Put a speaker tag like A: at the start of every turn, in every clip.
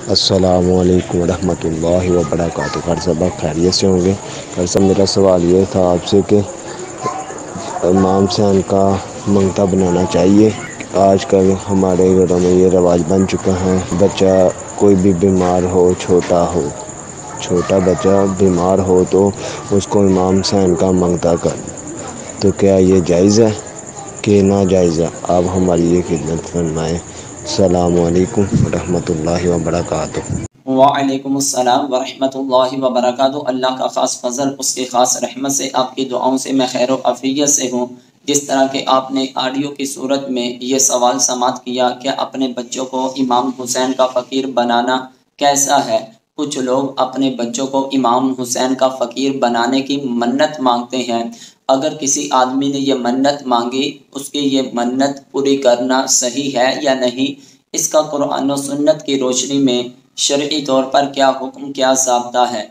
A: السلام علیکم ورحمۃ اللہ وبرکاتہ۔ ہر سب خیریت سے ہوں گے۔ ہر سب میرا سوال یہ تھا آپ سے کہ امام حسین کا منگتا بنانا چاہیے۔ آج کل ہمارے گھروں میں یہ رواج بن چکا ہے، بچہ کوئی بھی بیمار ہو، چھوٹا بچہ بیمار ہو تو اس کو امام حسین کا منگتا کر، تو کیا یہ جائز ہے کہ ناجائز ہے؟ آپ ہماری یہ خدمت فرمائیں۔ السلام علیکم ورحمۃ اللہ وبرکاتہ۔
B: وعلیکم السلام ورحمۃ اللہ وبرکاتہ۔ اللہ کا خاص فضل، اس کی خاص رحمت سے آپ کی دعاؤں سے میں خیر و عافیت سے ہوں۔ جس طرح کہ آپ نے آڈیو کی صورت میں یہ سوال سماعت کیا کہ اپنے بچوں کو امام حسین کا فقیر بنانا کیسا ہے؟ کچھ لوگ اپنے بچوں کو امام حسین کا فقیر بنانے کی منت مانگتے ہیں۔ اگر کسی آدمی نے یہ منت مانگی، اس کی یہ منت پوری کرنا صحیح ہے یا نہیں، اس کا قرآن و سنت کی روشنی میں شرعی طور پر کیا حکم، کیا ضابطہ ہے؟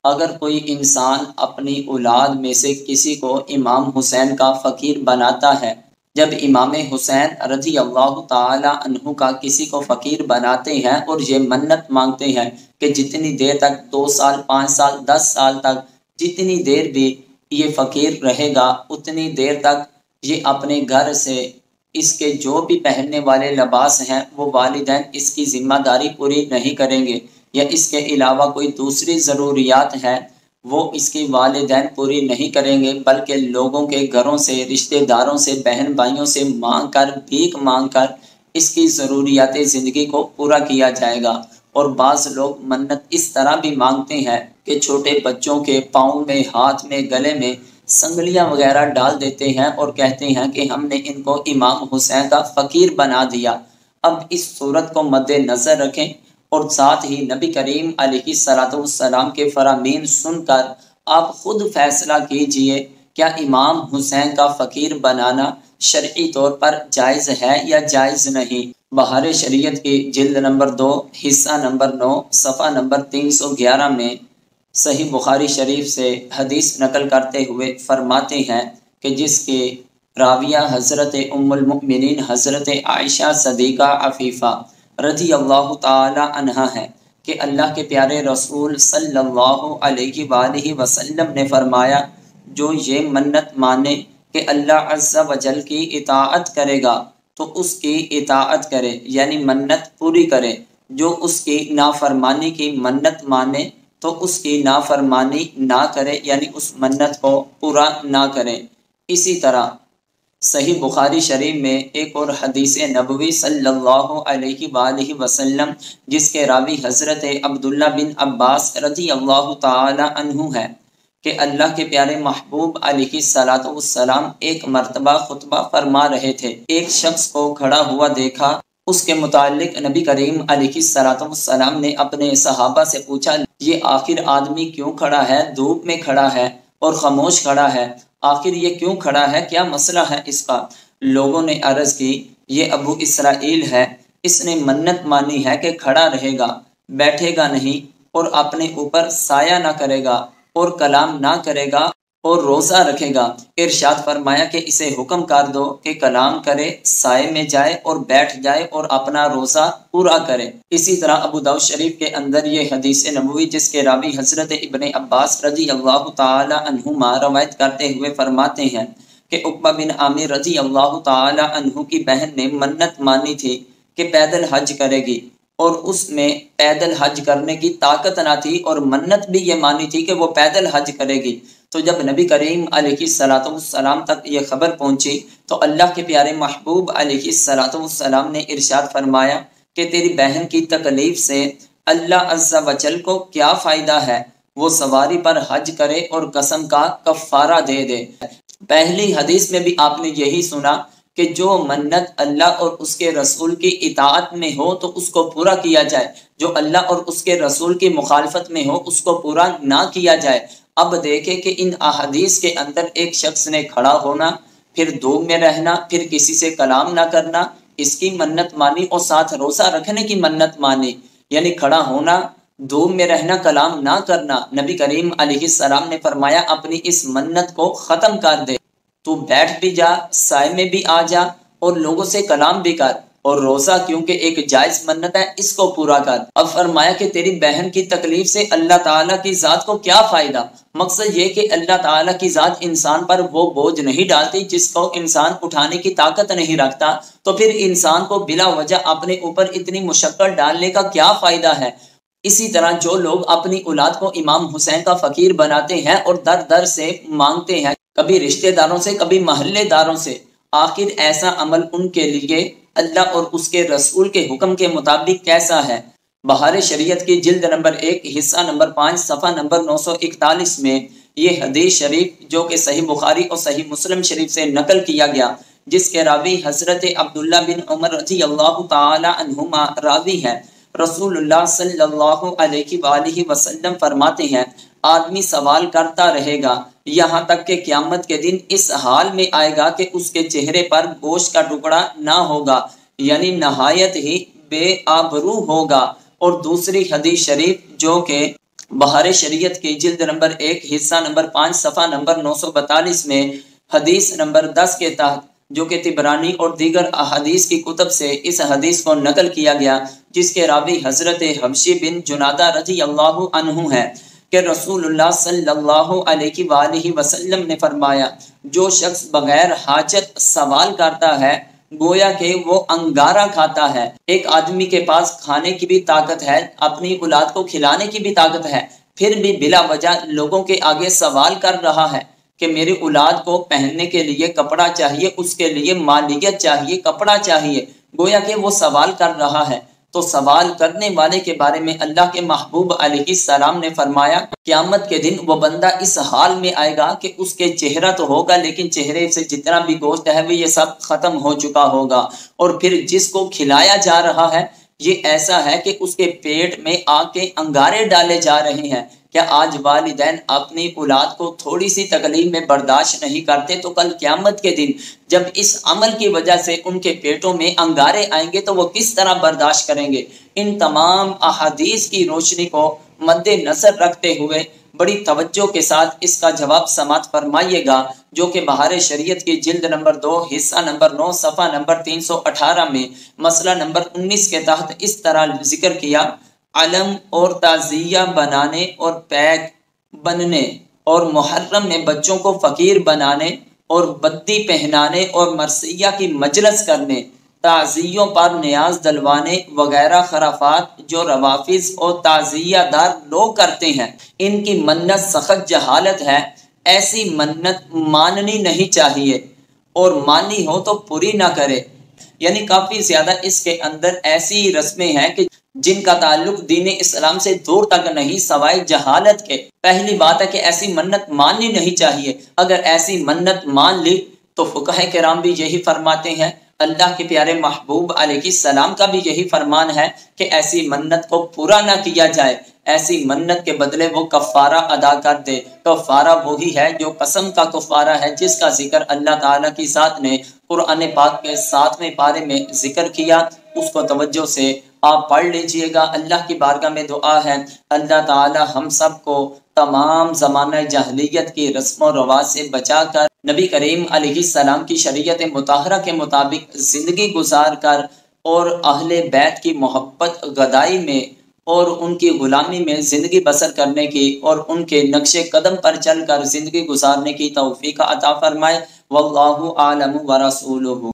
B: اگر کوئی انسان اپنی اولاد میں سے کسی کو امام حسین کا فقیر بناتا ہے، جب امام حسین رضی اللہ تعالی عنہ کا کسی کو فقیر بناتے ہیں اور یہ منت مانگتے ہیں کہ جتنی دیر تک 2 سال 5 سال 10 سال تک جتنی دیر بھی یہ فقیر رہے گا، اتنی دیر تک یہ اپنے گھر سے اس کے جو بھی پہننے والے لباس ہیں وہ والدین اس کی ذمہ داری پوری نہیں کریں گے، یا اس کے علاوہ کوئی دوسری ضروریات ہیں وہ اس کی والدین پوری نہیں کریں گے، بلکہ لوگوں کے گھروں سے، رشتہ داروں سے، بہن بھائیوں سے مانگ کر، بھیک مانگ کر اس کی ضروریات زندگی کو پورا کیا جائے گا۔ اور بعض لوگ منت اس طرح بھی مانگتے ہیں کہ چھوٹے بچوں کے پاؤں میں، ہاتھ میں، گلے میں سنگلیاں وغیرہ ڈال دیتے ہیں اور کہتے ہیں کہ ہم نے ان کو امام حسین کا فقیر بنا دیا۔ اب اس صورت کو مد نظر رکھیں اور ساتھ ہی نبی کریم علیہ السلام کے فرامین سن کر آپ خود فیصلہ کیجئے، کیا امام حسین کا فقیر بنانا شرعی طور پر جائز ہے یا جائز نہیں؟ بہار شریعت کی جلد نمبر 2 حصہ نمبر 9 صفحہ نمبر 311 میں صحیح بخاری شریف سے حدیث نقل کرتے ہوئے فرماتے ہیں کہ جس کے راویہ حضرت ام المؤمنین حضرت عائشہ صدیقہ عفیفہ رضی اللہ تعالی عنہا ہے کہ اللہ کے پیارے رسول صلی اللہ علیہ وآلہ وسلم نے فرمایا، جو یہ منت مانے کہ اللہ عز و جل کی اطاعت کرے گا تو اس کی اطاعت کرے، یعنی منت پوری کرے۔ جو اس کی نافرمانی کی منت مانے تو اس کی نافرمانی نہ کرے، یعنی اس منت کو پورا نہ کرے۔ اسی طرح صحیح بخاری شریف میں ایک اور حدیث نبوی صلی اللہ علیہ وآلہ وسلم جس کے راوی حضرت عبداللہ بن عباس رضی اللہ تعالی عنہ ہے کہ اللہ کے پیارے محبوب علیہ السلام ایک مرتبہ خطبہ فرما رہے تھے، ایک شخص کو کھڑا ہوا دیکھا۔ اس کے متعلق نبی کریم علیہ السلام نے اپنے صحابہ سے پوچھا، یہ آخر آدمی کیوں کھڑا ہے، دھوپ میں کھڑا ہے اور خاموش کھڑا ہے، آخر یہ کیوں کھڑا ہے، کیا مسئلہ ہے اس کا؟ لوگوں نے عرض کی، یہ ابو اسرائیل ہے، اس نے منت مانی ہے کہ کھڑا رہے گا، بیٹھے گا نہیں، اور اپنے اوپر سایہ نہ کرے گا اور کلام نہ کرے گا اور روزہ رکھے گا۔ ارشاد فرمایا کہ اسے حکم کر دو کہ کلام کرے، سائے میں جائے اور بیٹھ جائے اور اپنا روزہ پورا کرے۔ اسی طرح ابو داؤد شریف کے اندر یہ حدیث نبوی جس کے راوی حضرت ابن عباس رضی اللہ تعالی عنہما روایت کرتے ہوئے فرماتے ہیں کہ عقبہ بن عامر رضی اللہ تعالی عنہ کی بہن نے منت مانی تھی کہ پیدل حج کرے گی، اور اس میں پیدل حج کرنے کی طاقت نہ تھی، اور منت بھی یہ مانی تھی کہ وہ پیدل حج کرے گی۔ تو جب نبی کریم علیہ السلام تک یہ خبر پہنچی تو اللہ کے پیارے محبوب علیہ السلام نے ارشاد فرمایا کہ تیری بہن کی تکلیف سے اللہ عز و جل کو کیا فائدہ ہے، وہ سواری پر حج کرے اور قسم کا کفارہ دے دے۔ پہلی حدیث میں بھی آپ نے یہی سنا کہ جو منت اللہ اور اس کے رسول کی اطاعت میں ہو تو اس کو پورا کیا جائے، جو اللہ اور اس کے رسول کی مخالفت میں ہو اس کو پورا نہ کیا جائے۔ اب دیکھیں کہ ان احادیث کے اندر ایک شخص نے کھڑا ہونا، پھر دھوپ میں رہنا، پھر کسی سے کلام نہ کرنا، اس کی منت مانی، اور ساتھ روزہ رکھنے کی منت مانی، یعنی کھڑا ہونا، دھوپ میں رہنا، کلام نہ کرنا۔ نبی کریم علیہ السلام نے فرمایا اپنی اس منت کو ختم کر دے، تو بیٹھ بھی جا، سائے میں بھی آ جا اور لوگوں سے کلام بھی کر، اور روزہ کیونکہ ایک جائز منت ہے اس کو پورا کر۔ اب فرمایا کہ تیری بہن کی تکلیف سے اللہ تعالیٰ کی ذات کو کیا فائدہ؟ مقصد یہ کہ اللہ تعالیٰ کی ذات انسان پر وہ بوجھ نہیں ڈالتی جس کو انسان اٹھانے کی طاقت نہیں رکھتا، تو پھر انسان کو بلا وجہ اپنے اوپر اتنی مشقت ڈالنے کا کیا فائدہ ہے؟ اسی طرح جو لوگ اپنی اولاد کو امام حسین کا فقیر بناتے ہیں اور در در سے مانگتے ہیں، کبھی رشتہ داروں سے کبھی محلے داروں سے، آخر ایسا عمل ان کے لیے اللہ اور اس کے رسول کے حکم کے مطابق کیسا ہے؟ بہار شریعت کی جلد نمبر 1 حصہ نمبر 5 صفحہ نمبر 941 میں یہ حدیث شریف جو کہ صحیح بخاری اور صحیح مسلم شریف سے نقل کیا گیا، جس کے راوی حضرت عبداللہ بن عمر رضی اللہ تعالی عنہما راوی ہے، رسول اللہ صلی اللہ علیہ وآلہ وسلم فرماتے ہیں آدمی سوال کرتا رہے گا یہاں تک کہ قیامت کے دن اس حال میں آئے گا کہ اس کے چہرے پر گوشت کا ٹکڑا نہ ہوگا، یعنی نہایت ہی بے آبرو ہوگا۔ اور دوسری حدیث شریف جو کہ بہار شریعت کی جلد نمبر 1 حصہ نمبر 5 صفحہ نمبر 942 میں حدیث نمبر 10 کے تحت جو کہ طبرانی اور دیگر احادیث کی کتب سے اس حدیث کو نقل کیا گیا، جس کے راوی حضرت حبشی بن جنادہ رضی اللہ عنہ ہے کہ رسول اللہ صلی اللہ علیہ وآلہ وسلم نے فرمایا جو شخص بغیر حاجت سوال کرتا ہے گویا کہ وہ انگارہ کھاتا ہے۔ ایک آدمی کے پاس کھانے کی بھی طاقت ہے، اپنی اولاد کو کھلانے کی بھی طاقت ہے، پھر بھی بلا وجہ لوگوں کے آگے سوال کر رہا ہے کہ میری اولاد کو پہننے کے لیے کپڑا چاہیے، اس کے لیے مالیت چاہیے، کپڑا چاہیے، گویا کہ وہ سوال کر رہا ہے۔ تو سوال کرنے والے کے بارے میں اللہ کے محبوب علیہ السلام نے فرمایا قیامت کے دن وہ بندہ اس حال میں آئے گا کہ اس کے چہرہ تو ہوگا لیکن چہرے سے جتنا بھی گوشت ہے وہ یہ سب ختم ہو چکا ہوگا، اور پھر جس کو کھلایا جا رہا ہے یہ ایسا ہے کہ اس کے پیٹ میں آگ کے انگارے ڈالے جا رہے ہیں۔ کیا آج والدین اپنی اولاد کو تھوڑی سی تکلیف میں برداشت نہیں کرتے تو کل قیامت کے دن جب اس عمل کی وجہ سے ان کے پیٹوں میں انگارے آئیں گے تو وہ کس طرح برداشت کریں گے؟ ان تمام احادیث کی روشنی کو مد نظر رکھتے ہوئے بڑی توجہ کے ساتھ اس کا جواب سماعت فرمائیے گا، جو کہ بہار شریعت کی جلد نمبر 2 حصہ نمبر 9 صفحہ نمبر 318 میں مسئلہ نمبر 19 کے تحت اس طرح ذکر کیا علم اور تعزیہ بنانے اور پیک بننے اور محرم میں بچوں کو فقیر بنانے اور بدی پہنانے اور مرثیہ کی مجلس کرنے، تعزیوں پر نیاز دلوانے وغیرہ خرافات جو روافظ اور تعزیہ دار لوگ کرتے ہیں، ان کی منت سخت جہالت ہے۔ ایسی منت ماننی نہیں چاہیے، اور مانی ہو تو پوری نہ کرے۔ یعنی کافی زیادہ اس کے اندر ایسی رسمیں ہیں کہ جن کا تعلق دین اسلام سے دور تک نہیں سوائے جہالت کے۔ پہلی بات ہے کہ ایسی منت ماننی نہیں چاہیے، اگر ایسی منت مان لی تو فقہاء کرام بھی یہی فرماتے ہیں، اللہ کے پیارے محبوب علیہ السلام کا بھی یہی فرمان ہے کہ ایسی منت کو پورا نہ کیا جائے، ایسی منت کے بدلے وہ کفارہ ادا کر دے۔ کفارہ وہی ہے جو قسم کا کفارہ ہے جس کا ذکر اللہ تعالیٰ کی ذات نے قرآن پاک کے 7ویں پارے میں ذکر کیا، اس کو توجہ سے آپ پڑھ لیجئے گا۔ اللہ کی بارگاہ میں دعا ہے اللہ تعالی ہم سب کو تمام زمانہ جاہلیت کی رسم و رواج سے بچا کر نبی کریم علیہ السلام کی شریعت مطہرہ کے مطابق زندگی گزار کر اور اہل بیت کی محبت گدائی میں اور ان کی غلامی میں زندگی بسر کرنے کی اور ان کے نقش قدم پر چل کر زندگی گزارنے کی توفیق عطا فرمائے۔ واللہ اعلم ورسولہ۔